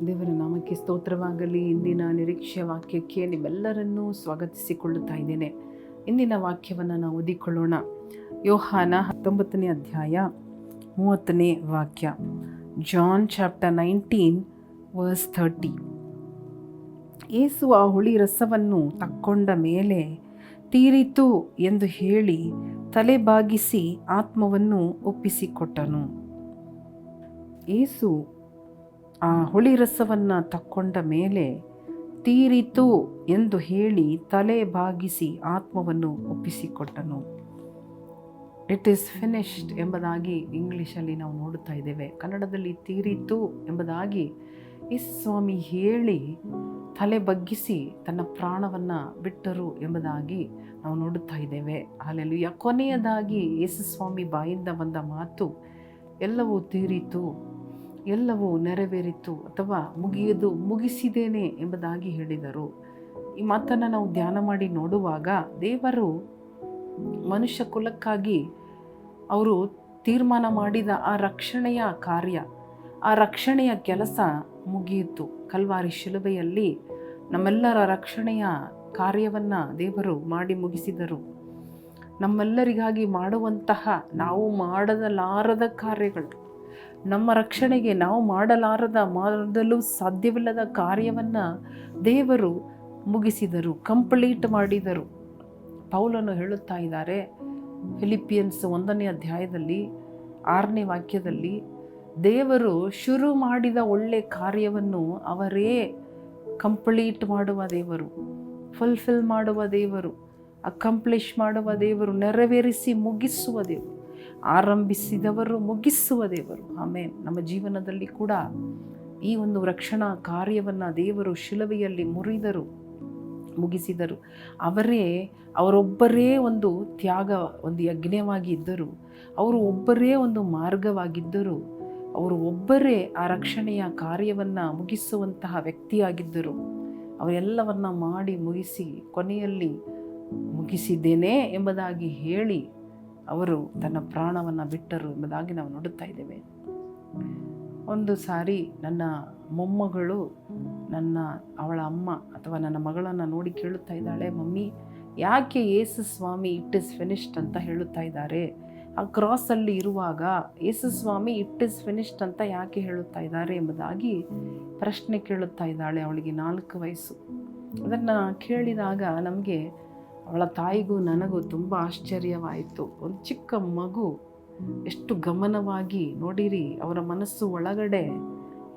ದೇವರ ನಾಮಕ್ಕೆ ಸ್ತೋತ್ರವಾಗಲಿ. ಇಂದಿನ ನಿರೀಕ್ಷೆಯ ವಾಕ್ಯಕ್ಕೆ ನಿಮ್ಮೆಲ್ಲರನ್ನೂ ಸ್ವಾಗತಿಸಿಕೊಳ್ಳುತ್ತಾ ಇದ್ದೇನೆ. ಇಂದಿನ ವಾಕ್ಯವನ್ನು ನಾವು ಓದಿಕೊಳ್ಳೋಣ. ಯೋಹಾನ 19ನೇ ಅಧ್ಯಾಯ 30ನೇ ವಾಕ್ಯ. John chapter 19 verse 30. ಯೇಸು ಆ ಹುಳಿ ರಸವನ್ನು ತಕ್ಕೊಂಡ ಮೇಲೆ ತೀರಿತು ಎಂದು ಹೇಳಿ ತಲೆ ಬಾಗಿಸಿ ಆತ್ಮವನ್ನು ಒಪ್ಪಿಸಿಕೊಟ್ಟನು. ಯೇಸು ಆ ಹುಳಿ ರಸವನ್ನು ತಕ್ಕೊಂಡ ಮೇಲೆ ತೀರಿತು ಎಂದು ಹೇಳಿ ತಲೆ ಬಾಗಿಸಿ ಆತ್ಮವನ್ನು ಒಪ್ಪಿಸಿಕೊಟ್ಟನು. ಇಟ್ ಈಸ್ ಫಿನಿಶ್ಡ್ ಎಂಬುದಾಗಿ ಇಂಗ್ಲೀಷಲ್ಲಿ ನಾವು ನೋಡುತ್ತಾ ಇದ್ದೇವೆ. ಕನ್ನಡದಲ್ಲಿ ತೀರಿತು ಎಂಬುದಾಗಿ ಯೇಸು ಸ್ವಾಮಿ ಹೇಳಿ ತಲೆ ಬಗ್ಗಿಸಿ ತನ್ನ ಪ್ರಾಣವನ್ನು ಬಿಟ್ಟರು ಎಂಬುದಾಗಿ ನಾವು ನೋಡುತ್ತಾ ಇದ್ದೇವೆ. ಹಲ್ಲೆಲೂಯಾ. ಕೊನೆಯದಾಗಿ ಯೇಸು ಸ್ವಾಮಿ ಬಾಯಿಂದ ಬಂದ ಮಾತು ಎಲ್ಲವೂ ತೀರಿತು, ಎಲ್ಲವೂ ನೆರವೇರಿತು ಅಥವಾ ಮುಗಿಸಿದ್ದೇನೆ ಎಂಬುದಾಗಿ ಹೇಳಿದರು. ಈ ಮಾತನ್ನು ನಾವು ಧ್ಯಾನ ಮಾಡಿ ನೋಡುವಾಗ ದೇವರು ಮನುಷ್ಯ ಕುಲಕ್ಕಾಗಿ ಅವರು ತೀರ್ಮಾನ ಮಾಡಿದ ಆ ರಕ್ಷಣೆಯ ಕಾರ್ಯ, ಆ ರಕ್ಷಣೆಯ ಕೆಲಸ ಮುಗಿಯಿತು. ಕಲ್ವಾರಿ ಶಿಲುಬೆಯಲ್ಲಿ ನಮ್ಮೆಲ್ಲರ ರಕ್ಷಣೆಯ ಕಾರ್ಯವನ್ನು ದೇವರು ಮಾಡಿ ಮುಗಿಸಿದರು. ನಮ್ಮೆಲ್ಲರಿಗಾಗಿ ಮಾಡುವಂತಹ ನಾವು ಮಾಡಲಾರದ ಕಾರ್ಯಗಳು, ನಮ್ಮ ರಕ್ಷಣೆಗೆ ನಾವು ಮಾಡಲು ಸಾಧ್ಯವಿಲ್ಲದ ಕಾರ್ಯವನ್ನು ದೇವರು ಮುಗಿಸಿದರು, ಕಂಪ್ಲೀಟ್ ಮಾಡಿದರು. ಪೌಲನು ಹೇಳುತ್ತಾ ಇದ್ದಾರೆ ಫಿಲಿಪಿಯನ್ಸ್ 1ನೇ ಅಧ್ಯಾಯದಲ್ಲಿ 6ನೇ ವಾಕ್ಯದಲ್ಲಿ, ದೇವರು ಶುರು ಮಾಡಿದ ಒಳ್ಳೆ ಕಾರ್ಯವನ್ನು ಅವರೇ ಕಂಪ್ಲೀಟ್ ಮಾಡುವ ದೇವರು, ಫುಲ್ಫಿಲ್ ಮಾಡುವ ದೇವರು, ಅಕಂಪ್ಲಿಷ್ ಮಾಡುವ ದೇವರು, ನೆರವೇರಿಸಿ ಮುಗಿಸುವ ದೇವರು, ಆರಂಭಿಸಿದವರು ಮುಗಿಸುವ ದೇವರು. ಆಮೇನ್. ನಮ್ಮ ಜೀವನದಲ್ಲಿ ಕೂಡ ಈ ಒಂದು ರಕ್ಷಣಾ ಕಾರ್ಯವನ್ನು ದೇವರು ಶಿಲುಬೆಯಲ್ಲಿ ಮುಗಿಸಿದರು. ಅವರೊಬ್ಬರೇ ಒಂದು ತ್ಯಾಗ, ಒಂದು ಯಜ್ಞವಾಗಿ ಇದ್ದರು. ಅವರು ಒಬ್ಬರೇ ಒಂದು ಮಾರ್ಗವಾಗಿದ್ದರು. ಅವರು ಒಬ್ಬರೇ ಆ ರಕ್ಷಣೆಯ ಕಾರ್ಯವನ್ನು ಮುಗಿಸುವಂತಹ ವ್ಯಕ್ತಿಯಾಗಿದ್ದರು. ಅವರೆಲ್ಲವನ್ನ ಮಾಡಿ ಮುಗಿಸಿ ಕೊನೆಯಲ್ಲಿ ಮುಗಿಸಿದ್ದೇನೆ ಎಂಬುದಾಗಿ ಹೇಳಿ ಅವರು ತನ್ನ ಪ್ರಾಣವನ್ನು ಬಿಟ್ಟರು ಎಂಬುದಾಗಿ ನಾವು ನೋಡುತ್ತಾ ಇದ್ದೇವೆ. ಒಂದು ಸಾರಿ ನನ್ನ ಮೊಮ್ಮಗಳು ಅವಳ ಅಮ್ಮ ಅಥವಾ ನನ್ನ ಮಗಳನ್ನು ನೋಡಿ ಕೇಳುತ್ತಾ ಇದ್ದಾಳೆ, ಮಮ್ಮಿ ಯಾಕೆ ಯೇಸು ಸ್ವಾಮಿ ಇಟ್ ಇಸ್ ಫಿನಿಶ್ಡ್ ಅಂತ ಹೇಳುತ್ತಾ ಇದ್ದಾರೆ? ಆ ಕ್ರಾಸಲ್ಲಿ ಇರುವಾಗ ಯೇಸು ಸ್ವಾಮಿ ಇಟ್ ಇಸ್ ಫಿನಿಶ್ಡ್ ಅಂತ ಯಾಕೆ ಹೇಳುತ್ತಾ ಇದ್ದಾರೆ ಎಂಬುದಾಗಿ ಪ್ರಶ್ನೆ ಕೇಳುತ್ತಾ ಇದ್ದಾಳೆ. ಅವಳಿಗೆ 4 ವಯಸ್ಸು. ಅದನ್ನು ಕೇಳಿದಾಗ ನಮಗೆ, ಅವಳ ತಾಯಿಗೂ ನನಗೂ ತುಂಬ ಆಶ್ಚರ್ಯವಾಯಿತು. ಒಂದು ಚಿಕ್ಕ ಮಗು ಎಷ್ಟು ಗಮನವಾಗಿ ನೋಡಿರಿ, ಅವರ ಮನಸ್ಸು ಒಳಗಡೆ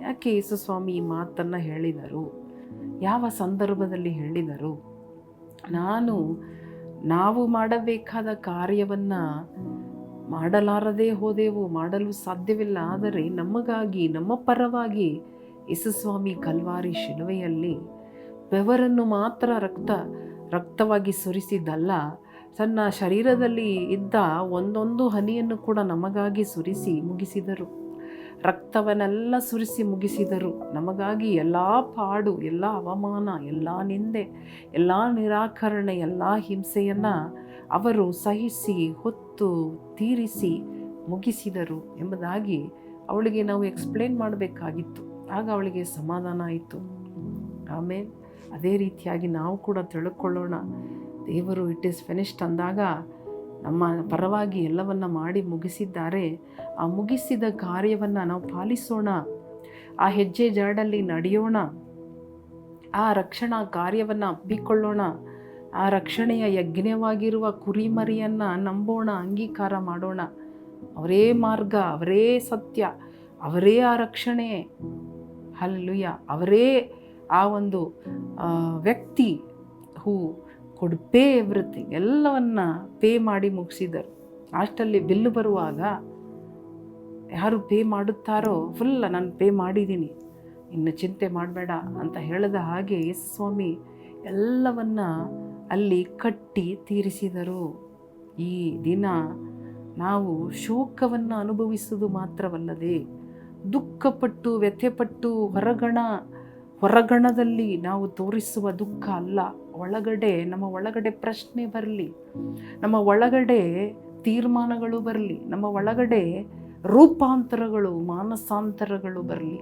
ಯಾಕೆ ಯೇಸು ಸ್ವಾಮಿ ಈ ಮಾತನ್ನು ಹೇಳಿದರು, ಯಾವ ಸಂದರ್ಭದಲ್ಲಿ ಹೇಳಿದರು. ನಾವು ಮಾಡಬೇಕಾದ ಕಾರ್ಯವನ್ನು ಮಾಡಲಾರದೇ ಹೋದೆವು, ಮಾಡಲು ಸಾಧ್ಯವಿಲ್ಲ. ಆದರೆ ನಮಗಾಗಿ, ನಮ್ಮ ಪರವಾಗಿ ಯೇಸು ಸ್ವಾಮಿ ಕಲ್ವಾರಿ ಶಿಲುಬೆಯಲ್ಲಿ ಬೆವರನ್ನು ಮಾತ್ರ ರಕ್ತವಾಗಿ ಸುರಿಸಿದ್ದಲ್ಲ, ತನ್ನ ಶರೀರದಲ್ಲಿ ಇದ್ದ ಒಂದೊಂದು ಹನಿಯನ್ನು ಕೂಡ ನಮಗಾಗಿ ಸುರಿಸಿ ಮುಗಿಸಿದರು. ರಕ್ತವನ್ನೆಲ್ಲ ಸುರಿಸಿ ಮುಗಿಸಿದರು. ನಮಗಾಗಿ ಎಲ್ಲ ಪಾಡು, ಎಲ್ಲ ಅವಮಾನ, ಎಲ್ಲ ನಿಂದೆ, ಎಲ್ಲ ನಿರಾಕರಣೆ, ಎಲ್ಲ ಹಿಂಸೆಯನ್ನು ಅವರು ಸಹಿಸಿ ಹೊತ್ತು ತೀರಿಸಿ ಮುಗಿಸಿದರು ಎಂಬುದಾಗಿ ಅವಳಿಗೆ ನಾವು ಎಕ್ಸ್ಪ್ಲೇನ್ ಮಾಡಬೇಕಾಗಿತ್ತು. ಆಗ ಅವಳಿಗೆ ಸಮಾಧಾನ ಆಯಿತು. ಆಮೇಲೆ ಅದೇ ರೀತಿಯಾಗಿ ನಾವು ಕೂಡ ತಿಳ್ಕೊಳ್ಳೋಣ. ದೇವರು ಇಟ್ ಈಸ್ ಫಿನಿಶ್ಡ್ ಅಂದಾಗ ನಮ್ಮ ಪರವಾಗಿ ಎಲ್ಲವನ್ನ ಮಾಡಿ ಮುಗಿಸಿದ್ದಾರೆ. ಆ ಮುಗಿಸಿದ ಕಾರ್ಯವನ್ನು ನಾವು ಪಾಲಿಸೋಣ, ಆ ಹೆಜ್ಜೆ ಜಾಡಲ್ಲಿ ನಡೆಯೋಣ, ಆ ರಕ್ಷಣಾ ಕಾರ್ಯವನ್ನು ಅಪ್ಪಿಕೊಳ್ಳೋಣ, ಆ ರಕ್ಷಣೆಯ ಯಜ್ಞವಾಗಿರುವ ಕುರಿಮರಿಯನ್ನು ನಂಬೋಣ, ಅಂಗೀಕಾರ ಮಾಡೋಣ. ಅವರೇ ಮಾರ್ಗ, ಅವರೇ ಸತ್ಯ, ಅವರೇ ಆ ರಕ್ಷಣೆ. ಹಲ್ಲೆಲೂಯಾ. ಅವರೇ ಆ ಒಂದು ವ್ಯಕ್ತಿ ಹೂ ಕುಡ್ ಪೇ ಎವ್ರಿಥಿಂಗ್, ಎಲ್ಲವನ್ನ ಪೇ ಮಾಡಿ ಮುಗಿಸಿದರು. ಲಾಸ್ಟಲ್ಲಿ ಬಿಲ್ಲು ಬರುವಾಗ ಯಾರು ಪೇ ಮಾಡುತ್ತಾರೋ ಫುಲ್ ನಾನು ಪೇ ಮಾಡಿದ್ದೀನಿ, ಇನ್ನು ಚಿಂತೆ ಮಾಡಬೇಡ ಅಂತ ಹೇಳಿದ ಹಾಗೆ ಯೇಸು ಸ್ವಾಮಿ ಎಲ್ಲವನ್ನ ಅಲ್ಲಿ ಕಟ್ಟಿ ತೀರಿಸಿದರು. ಈ ದಿನ ನಾವು ಶೋಕವನ್ನು ಅನುಭವಿಸುವುದು ಮಾತ್ರವಲ್ಲದೆ ದುಃಖಪಟ್ಟು ವ್ಯಥೆಪಟ್ಟು ಹೊರಗಣದಲ್ಲಿ ನಾವು ತೋರಿಸುವ ದುಃಖ ಅಲ್ಲ, ನಮ್ಮ ಒಳಗಡೆ ಪ್ರಶ್ನೆ ಬರಲಿ, ನಮ್ಮ ಒಳಗಡೆ ತೀರ್ಮಾನಗಳು ಬರಲಿ, ನಮ್ಮ ಒಳಗಡೆ ರೂಪಾಂತರಗಳು, ಮಾನಸಾಂತರಗಳು ಬರಲಿ.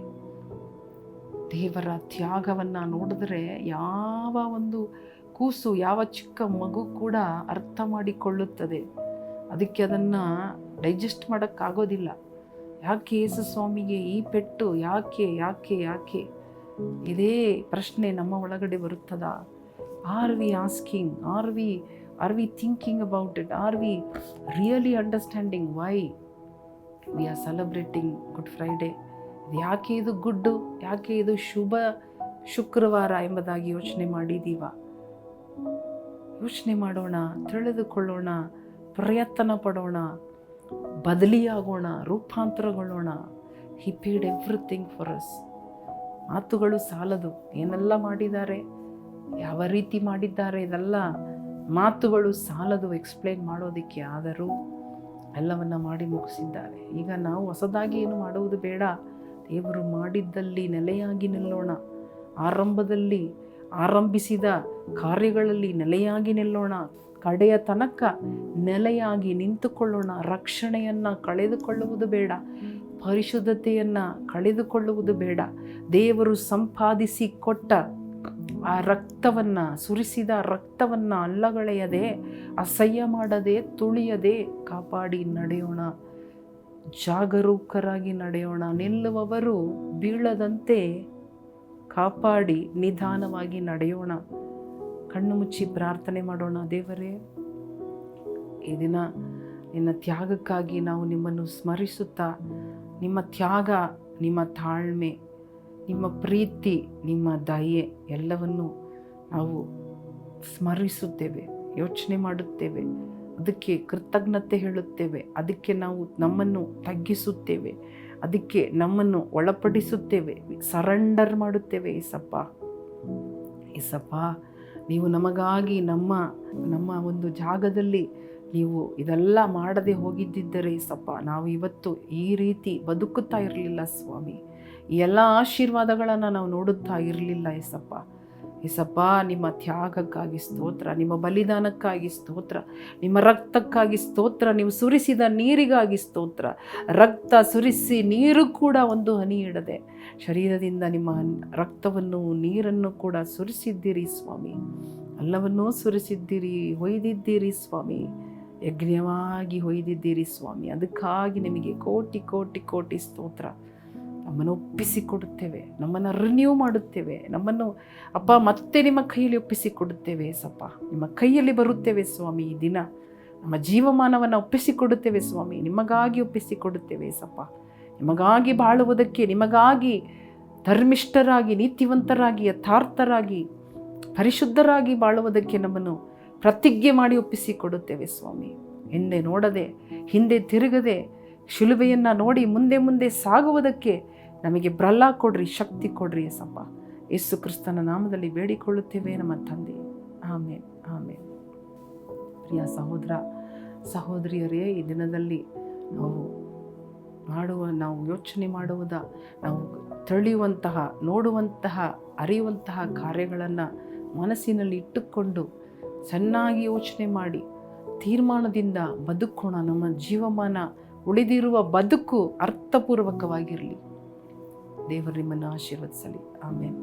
ದೇವರ ತ್ಯಾಗವನ್ನು ನೋಡಿದ್ರೆ ಯಾವ ಒಂದು ಕೂಸು, ಯಾವ ಚಿಕ್ಕ ಮಗು ಕೂಡ ಅರ್ಥ ಮಾಡಿಕೊಳ್ಳುತ್ತದೆ. ಅದಕ್ಕೆ ಅದನ್ನು ಡೈಜೆಸ್ಟ್ ಮಾಡೋಕ್ಕಾಗೋದಿಲ್ಲ. ಯಾಕೆ ಯೇಸು ಸ್ವಾಮಿಗೆ ಈ ಪೆಟ್ಟು, ಯಾಕೆ ಯಾಕೆ ಯಾಕೆ? ಇದೇ ಪ್ರಶ್ನೆ ನಮ್ಮ ಒಳಗಡೆ ಬರುತ್ತದಾ? Are we asking, are we thinking about it? Are we really understanding why we are celebrating Good Friday? ಯಾಕೆ ಇದು ಗುಡ್ಡು, ಯಾಕೆ ಇದು ಶುಭ ಶುಕ್ರವಾರ ಎಂಬುದಾಗಿ ಯೋಚನೆ ಮಾಡಿದ್ದೀವ? ಯೋಚನೆ ಮಾಡೋಣ, ತಿಳಿದುಕೊಳ್ಳೋಣ, ಪ್ರಯತ್ನ ಪಡೋಣ, ಬದಲಿಯಾಗೋಣ, ರೂಪಾಂತರಗೊಳ್ಳೋಣ. ಹಿ ಪೇಡ್ ಎವ್ರಿಥಿಂಗ್ ಫಾರ್ ಅಸ್. ಮಾತುಗಳು ಸಾಲದು. ಏನೆಲ್ಲ ಮಾಡಿದ್ದಾರೆ, ಯಾವ ರೀತಿ ಮಾಡಿದ್ದಾರೆ, ಇದೆಲ್ಲ ಮಾತುಗಳು ಸಾಲದು ಎಕ್ಸ್ಪ್ಲೇನ್ ಮಾಡೋದಕ್ಕೆ. ಆದರೂ ಎಲ್ಲವನ್ನ ಮಾಡಿ ಮುಗಿಸಿದ್ದಾರೆ. ಈಗ ನಾವು ಹೊಸದಾಗಿ ಏನು ಮಾಡುವುದು ಬೇಡ. ದೇವರು ಮಾಡಿದ್ದಲ್ಲಿ ನೆಲೆಯಾಗಿ ನಿಲ್ಲೋಣ. ಆರಂಭದಲ್ಲಿ ಆರಂಭಿಸಿದ ಕಾರ್ಯಗಳಲ್ಲಿ ನೆಲೆಯಾಗಿ ನಿಲ್ಲೋಣ. ಕಡೆಯ ತನಕ ನೆಲೆಯಾಗಿ ನಿಂತುಕೊಳ್ಳೋಣ. ರಕ್ಷಣೆಯನ್ನು ಕಳೆದುಕೊಳ್ಳುವುದು ಬೇಡ, ಪರಿಶುದ್ಧತೆಯನ್ನು ಕಳೆದುಕೊಳ್ಳುವುದು ಬೇಡ. ದೇವರು ಸಂಪಾದಿಸಿ ಕೊಟ್ಟ ಆ ರಕ್ತವನ್ನು, ಸುರಿಸಿದ ರಕ್ತವನ್ನು ಅಲ್ಲಗಳೆಯದೆ, ಅಸಹ್ಯ ಮಾಡದೆ, ತುಳಿಯದೆ ಕಾಪಾಡಿ ನಡೆಯೋಣ. ಜಾಗರೂಕರಾಗಿ ನಡೆಯೋಣ. ನಿಲ್ಲುವವರು ಬೀಳದಂತೆ ಕಾಪಾಡಿ ನಿಧಾನವಾಗಿ ನಡೆಯೋಣ. ಕಣ್ಣು ಮುಚ್ಚಿ ಪ್ರಾರ್ಥನೆ ಮಾಡೋಣ. ದೇವರೇ, ಈ ದಿನ ನಿನ್ನ ತ್ಯಾಗಕ್ಕಾಗಿ ನಾವು ನಿಮ್ಮನ್ನು ಸ್ಮರಿಸುತ್ತಾ, ನಿಮ್ಮ ತ್ಯಾಗ, ನಿಮ್ಮ ತಾಳ್ಮೆ, ನಿಮ್ಮ ಪ್ರೀತಿ, ನಿಮ್ಮ ದಯೆ ಎಲ್ಲವನ್ನು ನಾವು ಸ್ಮರಿಸುತ್ತೇವೆ, ಯೋಚನೆ ಮಾಡುತ್ತೇವೆ, ಅದಕ್ಕೆ ಕೃತಜ್ಞತೆ ಹೇಳುತ್ತೇವೆ, ಅದಕ್ಕೆ ನಾವು ನಮ್ಮನ್ನು ತಗ್ಗಿಸುತ್ತೇವೆ, ಅದಕ್ಕೆ ನಮ್ಮನ್ನು ಒಳಪಡಿಸುತ್ತೇವೆ, ಸರೆಂಡರ್ ಮಾಡುತ್ತೇವೆ. ಏಸಪ್ಪ, ನೀವು ನಮಗಾಗಿ ನಮ್ಮ ಒಂದು ಜಾಗದಲ್ಲಿ ನೀವು ಇದೆಲ್ಲ ಮಾಡದೆ ಹೋಗಿದ್ದಿದ್ದರೆ ಏಸಪ್ಪ, ನಾವು ಇವತ್ತು ಈ ರೀತಿ ಬದುಕುತ್ತಾ ಇರಲಿಲ್ಲ ಸ್ವಾಮಿ. ಈ ಎಲ್ಲ ಆಶೀರ್ವಾದಗಳನ್ನು ನಾವು ನೋಡುತ್ತಾ ಇರಲಿಲ್ಲ ಏಸಪ್ಪ. ನಿಮ್ಮ ತ್ಯಾಗಕ್ಕಾಗಿ ಸ್ತೋತ್ರ, ನಿಮ್ಮ ಬಲಿದಾನಕ್ಕಾಗಿ ಸ್ತೋತ್ರ, ನಿಮ್ಮ ರಕ್ತಕ್ಕಾಗಿ ಸ್ತೋತ್ರ, ನೀವು ಸುರಿಸಿದ ನೀರಿಗಾಗಿ ಸ್ತೋತ್ರ. ರಕ್ತ ಸುರಿಸಿ ನೀರು ಕೂಡ ಒಂದು ಹನಿ ಇಡದೆ ಶರೀರದಿಂದ ನಿಮ್ಮ ರಕ್ತವನ್ನು, ನೀರನ್ನು ಕೂಡ ಸುರಿಸಿದ್ದೀರಿ ಸ್ವಾಮಿ. ಎಲ್ಲವನ್ನೂ ಸುರಿಸಿದ್ದೀರಿ, ಹೊಯ್ದಿದ್ದೀರಿ ಸ್ವಾಮಿ, ಯಜ್ಞವಾಗಿ ಹೊಯ್ದಿದ್ದೀರಿ ಸ್ವಾಮಿ. ಅದಕ್ಕಾಗಿ ನಿಮಗೆ ಕೋಟಿ ಕೋಟಿ ಕೋಟಿ ಸ್ತೋತ್ರ. ನಮ್ಮನ್ನು ಒಪ್ಪಿಸಿಕೊಡುತ್ತೇವೆ, ನಮ್ಮನ್ನು ರಿನ್ಯೂ ಮಾಡುತ್ತೇವೆ, ನಮ್ಮನ್ನು ಅಪ್ಪ ಮತ್ತೆ ನಿಮ್ಮ ಕೈಯಲ್ಲಿ ಒಪ್ಪಿಸಿಕೊಡುತ್ತೇವೆ ಏಸಪ್ಪ. ನಿಮ್ಮ ಕೈಯಲ್ಲಿ ಬರುತ್ತೇವೆ ಸ್ವಾಮಿ. ಈ ದಿನ ನಮ್ಮ ಜೀವಮಾನವನ್ನು ಒಪ್ಪಿಸಿಕೊಡುತ್ತೇವೆ ಸ್ವಾಮಿ, ನಿಮಗಾಗಿ ಒಪ್ಪಿಸಿಕೊಡುತ್ತೇವೆ ಏಸಪ್ಪ. ನಿಮಗಾಗಿ ಬಾಳುವುದಕ್ಕೆ, ನಿಮಗಾಗಿ ಧರ್ಮಿಷ್ಠರಾಗಿ, ನೀತಿವಂತರಾಗಿ, ಯಥಾರ್ಥರಾಗಿ, ಪರಿಶುದ್ಧರಾಗಿ ಬಾಳುವುದಕ್ಕೆ ನಮ್ಮನ್ನು ಪ್ರತಿಜ್ಞೆ ಮಾಡಿ ಒಪ್ಪಿಸಿಕೊಡುತ್ತೇವೆ ಸ್ವಾಮಿ. ಹಿಂದೆ ನೋಡದೆ, ಹಿಂದೆ ತಿರುಗದೆ, ಶಿಲುಬೆಯನ್ನು ನೋಡಿ ಮುಂದೆ ಮುಂದೆ ಸಾಗುವುದಕ್ಕೆ ನಮಗೆ ಬಲ ಕೊಡ್ರಿ, ಶಕ್ತಿ ಕೊಡ್ರಿ ಏಸಪ್ಪ. ಯೇಸು ಕ್ರಿಸ್ತನ ನಾಮದಲ್ಲಿ ಬೇಡಿಕೊಳ್ಳುತ್ತೇವೆ ನಮ್ಮ ತಂದೆ. ಆಮೇನ್, ಆಮೇನ್. ಪ್ರಿಯ ಸಹೋದರ ಸಹೋದರಿಯರೇ, ಈ ದಿನದಲ್ಲಿ ನಾವು ಯೋಚನೆ ಮಾಡುವುದ, ನಾವು ತಿಳಿಯುವಂತಹ, ನೋಡುವಂತಹ, ಅರಿಯುವಂತಹ ಕಾರ್ಯಗಳನ್ನು ಮನಸ್ಸಿನಲ್ಲಿ ಇಟ್ಟುಕೊಂಡು ಚೆನ್ನಾಗಿ ಯೋಚನೆ ಮಾಡಿ ತೀರ್ಮಾನದಿಂದ ಬದುಕೋಣ. ನಮ್ಮ ಜೀವಮಾನ, ಉಳಿದಿರುವ ಬದುಕು ಅರ್ಥಪೂರ್ವಕವಾಗಿರಲಿ. ದೇವರು ನಿಮ್ಮನ್ನು ಆಶೀರ್ವದಿಸಲಿ. ಆಮೇನ್.